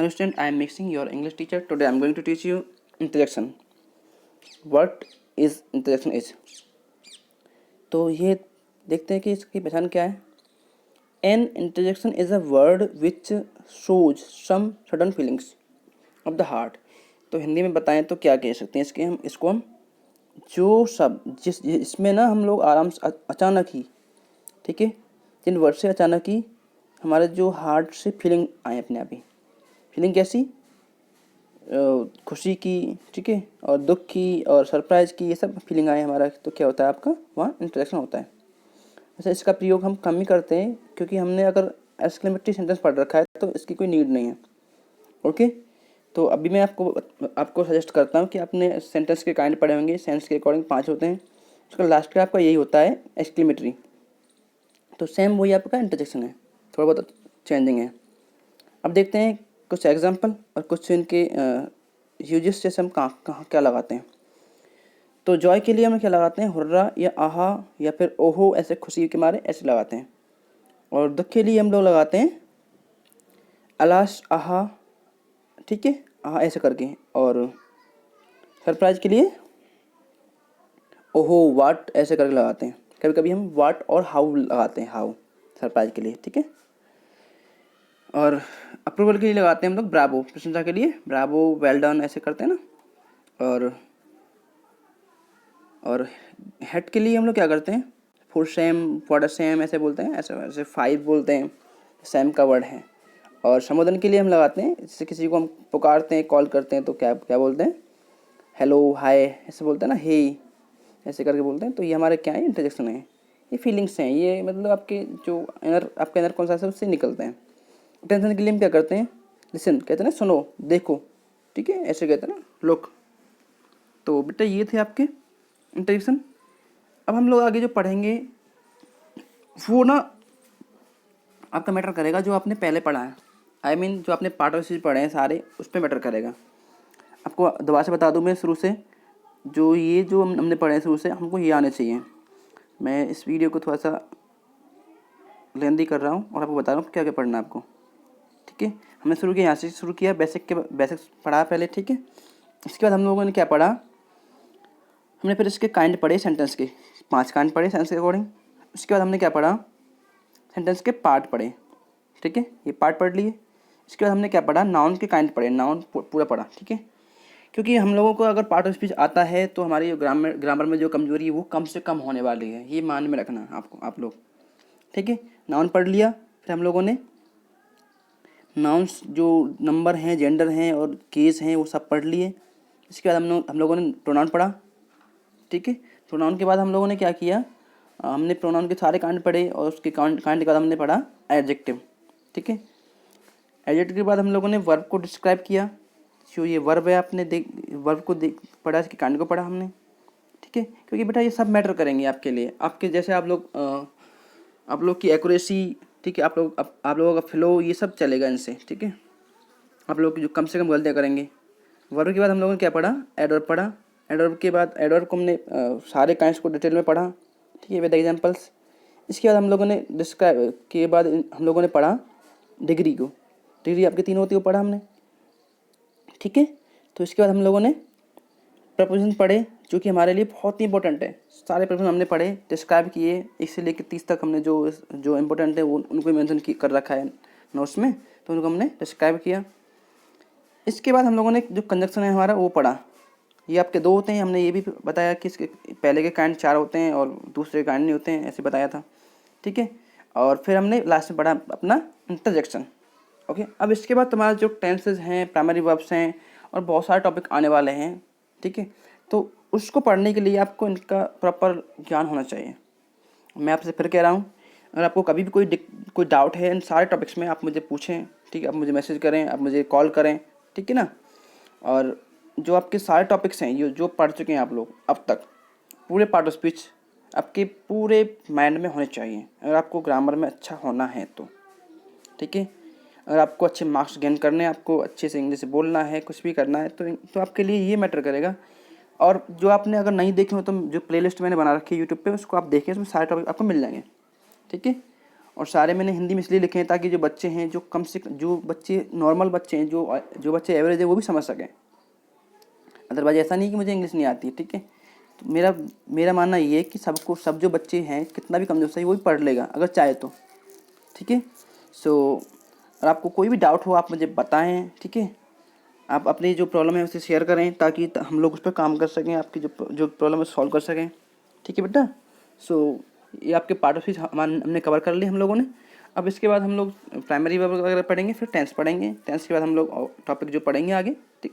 Hello student, I am Mixing, your English teacher. Today I am going to teach you interjection. What is interjection is? तो ये देखते हैं कि इसकी पहचान क्या है. An interjection is a word which shows some sudden feelings of the heart. तो हिंदी में बताएं तो क्या कह सकते हैं इसको हम जो शब्द इसमें ना हम लोग आराम से अचानक ही, ठीक है, जिन वर्ड से अचानक ही हमारे जो हार्ट से फीलिंग आए अपने आप ही. फीलिंग कैसी? खुशी की, ठीक है, और दुख की और सरप्राइज़ की, ये सब फीलिंग आए हमारा, तो क्या होता है आपका वहाँ इंटरेक्शन होता है. वैसे इसका प्रयोग हम कम ही करते हैं क्योंकि हमने अगर एक्सक्लेमेटरी सेंटेंस पढ़ रखा है तो इसकी कोई नीड नहीं है. ओके, तो अभी मैं आपको सजेस्ट करता हूँ कि आपने सेंटेंस के काइंड पढ़े होंगे. सेंस के अकॉर्डिंग 5 होते हैं, उसका लास्ट का आपका यही होता है एक्सक्लेमेटरी. तो सेम वही आपका इंटरजेक्शन है, थोड़ा बहुत चेंजिंग है. अब देखते हैं कुछ एग्जाम्पल और कुछ इनके यूजेस जैसे हम कहाँ क्या लगाते हैं. तो जॉय के लिए हम क्या लगाते हैं? हुर्रा या आहा या फिर ओहो, ऐसे खुशी के मारे ऐसे लगाते हैं. और दुख के लिए हम लोग लगाते हैं अलाश, आहा, ठीक है, आहा ऐसे करके. और सरप्राइज के लिए ओहो, वाट ऐसे करके लगाते हैं. कभी कभी हम वाट और हाउ लगाते हैं, हाउ सरप्राइज के लिए, ठीक है. और अप्रूवल के लिए लगाते हैं हम लोग ब्रावो, प्रशंसा के लिए ब्रावो, वेल डन ऐसे करते हैं ना. और हेड के लिए हम लोग क्या करते हैं? For same, for the same ऐसे बोलते हैं, ऐसे 5 बोलते हैं, सेम का वर्ड है. और संबोधन के लिए हम लगाते हैं, जैसे किसी को हम पुकारते हैं, कॉल करते हैं तो क्या क्या बोलते हैं? हेलो, हाय ऐसे बोलते हैं ना, हे ऐसे करके बोलते हैं. तो ये हमारे क्या है? इंटरजेक्शन है. ये फीलिंग्स हैं, ये मतलब आपके जो आपके अंदर कौन सा है उससे निकलते हैं. टेंशन के लिए हम क्या करते हैं? लिसन कहते हैं ना, सुनो, देखो, ठीक है, ऐसे कहते हैं ना, लुक. तो बेटा ये थे आपके इंटरजेक्शन. अब हम लोग आगे जो पढ़ेंगे वो ना आपका मैटर करेगा जो आपने पहले पढ़ा है. I mean, जो आपने पार्ट ऑफ चीज़ पढ़े हैं सारे, उस पर मैटर करेगा. आपको दोबारा से बता दूं मैं शुरू से, जो हमने पढ़े हैं शुरू से, हमको ये आने चाहिए. मैं इस वीडियो को थोड़ा सा लेंदी कर रहा हूँ और आपको बता रहा हूँ क्या क्या पढ़ना है आपको, ठीक है. हमने शुरू किया, यहाँ से शुरू किया, बेसिक्स पढ़ा पहले, ठीक है. इसके बाद हम लोगों ने क्या पढ़ा? हमने फिर इसके काइंड पढ़े, सेंटेंस के 5 काइंड पढ़े सेंटेंस के अकॉर्डिंग. उसके बाद हमने क्या पढ़ा? सेंटेंस के पार्ट पढ़े, ठीक है, ये पार्ट पढ़ लिए. इसके बाद हमने क्या पढ़ा? नाउन के काइंड पढ़े, नाउन पूरा पढ़ा, ठीक है. क्योंकि हम लोगों को अगर पार्ट ऑफ स्पीच आता है तो हमारी ग्रामर में जो कमजोरी है वो कम से कम होने वाली है, ये मान में रखना आप लोग, ठीक है. नाउन पढ़ लिया, फिर हम लोगों ने नाउन्स जो नंबर हैं, जेंडर हैं और केस हैं वो सब पढ़ लिए. इसके बाद हम लोगों ने प्रोनाउन पढ़ा, ठीक है. प्रोनाउन के बाद हम लोगों ने क्या किया? हमने प्रोनाउन के सारे कांड पढ़े और उसके कांड के बाद हमने पढ़ा एडजेक्टिव, ठीक है. एडजेक्टिव के बाद हम लोगों ने वर्ब को डिस्क्राइब किया. जो ये वर्ब है आपने वर्ब को पढ़ा, इसके कांड को पढ़ा हमने, ठीक है. क्योंकि बेटा ये सब मैटर करेंगे आपके लिए, आपके जैसे आप लोग की एक्यूरेसी, ठीक है, आप लोगों का फ्लो, ये सब चलेगा इनसे, ठीक है. आप लोग जो कम से कम गलतियाँ करेंगे. वर्ब के बाद हम लोगों ने क्या पढ़ा? एडवर्ब पढ़ा. एडवर्ब के बाद एडवर्ब को हमने सारे काइंड्स को डिटेल में पढ़ा, ठीक है, विद एग्जांपल्स. इसके बाद हम लोगों ने डिस्क्राइब के बाद हम लोगों ने पढ़ा डिग्री को. डिग्री आपकी 3 होती है, वो पढ़ा हमने, ठीक है. तो इसके बाद हम लोगों ने प्रपोजिशन पढ़े जो कि हमारे लिए बहुत ही इंपॉर्टेंट है. सारे प्रपोजिशन हमने पढ़े, डिस्क्राइब किए, 1 से लेकर 30 तक हमने जो इम्पोर्टेंट है वो उनको मेंशन कर रखा है नोट्स में, तो उनको हमने डिस्क्राइब किया. इसके बाद हम लोगों ने जो कंजक्शन है हमारा वो पढ़ा. ये आपके 2 होते हैं, हमने ये भी बताया कि इसके पहले के काइंड 4 होते हैं और दूसरे काइंड नहीं होते हैं, ऐसे बताया था, ठीक है. और फिर हमने लास्ट में पढ़ा अपना इंटरजेक्शन. ओके, अब इसके बाद तुम्हारा जो टेंसेज हैं, प्राइमरी वर्ब्स हैं और बहुत सारे टॉपिक आने वाले हैं, ठीक है. तो उसको पढ़ने के लिए आपको इनका प्रॉपर ज्ञान होना चाहिए. मैं आपसे फिर कह रहा हूँ, अगर आपको कभी भी कोई डाउट है इन सारे टॉपिक्स में, आप मुझे पूछें, ठीक है, आप मुझे मैसेज करें, आप मुझे कॉल करें, ठीक है ना. और जो आपके सारे टॉपिक्स हैं, ये जो पढ़ चुके हैं आप लोग अब तक, पूरे पार्ट ऑफ स्पीच आपके पूरे माइंड में होने चाहिए अगर आपको ग्रामर में अच्छा होना है तो, ठीक है. अगर आपको अच्छे मार्क्स गेन करने हैं, आपको अच्छे से इंग्लिश बोलना है, कुछ भी करना है, तो आपके लिए ये मैटर करेगा. और जो आपने अगर नहीं देखे हो तो जो प्लेलिस्ट मैंने बना रखी है यूट्यूब पे, उसको आप देखें, उसमें सारे टॉपिक आपको मिल जाएंगे, ठीक है. और सारे मैंने हिंदी में इसलिए लिखे हैं ताकि जो बच्चे हैं, जो कम से जो बच्चे नॉर्मल बच्चे हैं, जो बच्चे एवरेज है, वो भी समझ सकें। अदरवाइज ऐसा नहीं कि मुझे इंग्लिश नहीं आती है, ठीक है। तो मेरा मानना ये है कि सब जो बच्चे हैं, कितना भी कमज़ोर सही, वो भी पढ़ लेगा अगर चाहे तो, ठीक है। सो और आपको कोई भी डाउट हो आप मुझे बताएं, ठीक है। आप अपनी जो प्रॉब्लम है उसे शेयर करें ताकि हम लोग उस पर काम कर सकें, आपकी जो प्रॉब्लम है सॉल्व कर सकें, ठीक है बेटा। सो ये आपके पार्ट ऑफ हमने कवर कर लिए हम लोगों ने। अब इसके बाद हम लोग प्राइमरी वगैरह पढ़ेंगे, फिर टेंथ पढ़ेंगे, टेंथ के बाद हम लोग टॉपिक जो पढ़ेंगे आगे, ठीक है।